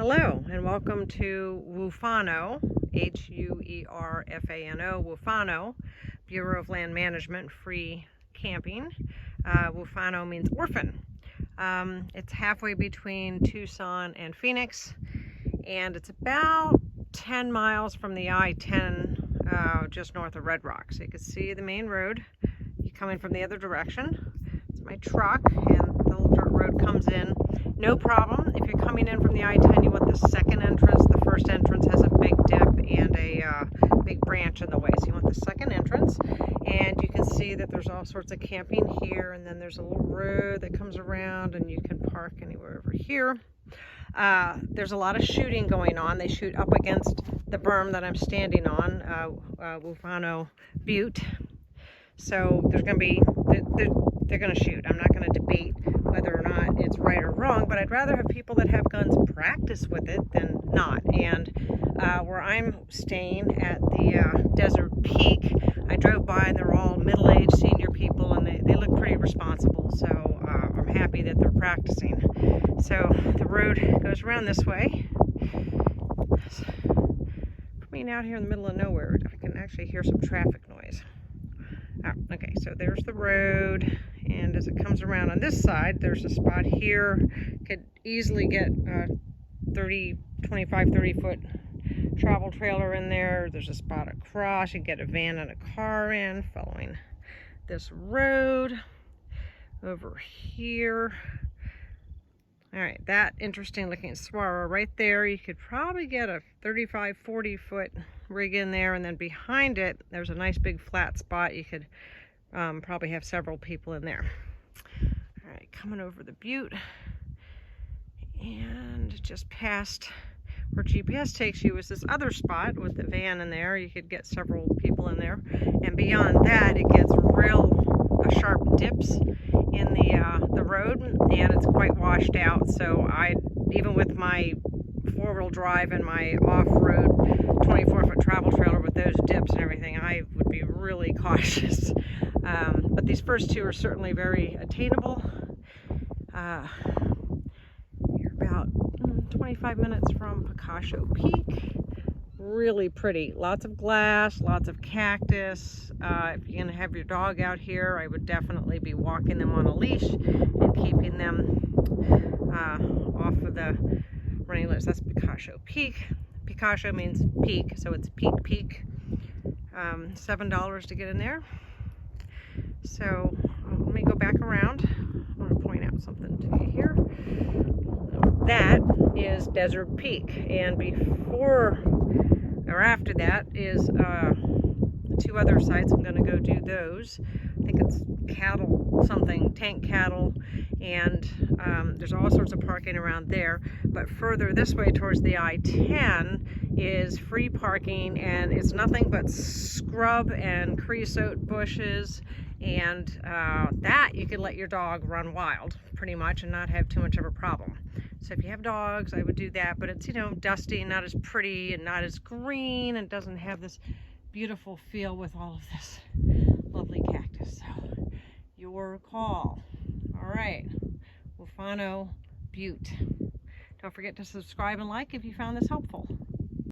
Hello and welcome to Huerfano, Huerfano, Huerfano, Bureau of Land Management, free camping. Huerfano means orphan. It's halfway between Tucson and Phoenix, and it's about 10 miles from the I-10 just north of Red Rock. So you can see the main road. You're coming from the other direction. It's my truck, and the little dirt road comes in. No problem. If you're coming in from the I-10, you want the second entrance. The first entrance has a big dip and a big branch in the way. So you want the second entrance. And you can see that there's all sorts of camping here. And then there's a little road that comes around, and you can park anywhere over here. There's a lot of shooting going on. They shoot up against the berm that I'm standing on, Huerfano Butte. So there's going to be, they're going to shoot. I'm not going to debate whether or not it's right or wrong, but I'd rather have people that have guns practice with it than not. And where I'm staying at the Desert Peak, I drove by and they're all middle-aged senior people, and they look pretty responsible. So I'm happy that they're practicing. So the road goes around this way. Being out here in the middle of nowhere, I can actually hear some traffic noise. Okay, so there's the road, and as it comes around on this side, there's a spot here. Could easily get a 25, 30 foot travel trailer in there. There's a spot across. You can get a van and a car in following this road over here. All right, that interesting looking saguaro right there. You could probably get a 35, 40 foot rig in there, and then behind it, there's a nice big flat spot. You could probably have several people in there. All right, coming over the butte, and just past where GPS takes you is this other spot with the van in there. You could get several people in there, and beyond that, it gets real sharp dips in the road, and it's quite washed out. So even with my four-wheel drive and my off-road 24-foot travel trailer with those dips and everything, I would be really cautious. But these first two are certainly very attainable. You're about 25 minutes from Picacho Peak. Really pretty. Lots of glass, lots of cactus. If you're gonna have your dog out here, I would definitely be walking them on a leash and keeping them off of the running list. That's Picacho Peak. Picacho means peak, so it's Peak. $7 to get in there. So let me go back around. I want to point out something to you here. That is Desert Peak, and before or after that is two other sites. I'm going to go do those. I think it's cattle something, tank cattle, and there's all sorts of parking around there. But further this way towards the I-10 is free parking, and it's nothing but scrub and creosote bushes, and that you could let your dog run wild pretty much and not have too much of a problem. So if you have dogs, I would do that, but it's, dusty, not as pretty and not as green, and doesn't have this beautiful feel with all of this lovely cactus. So your call. All right, Huerfano Butte. Don't forget to subscribe and like if you found this helpful.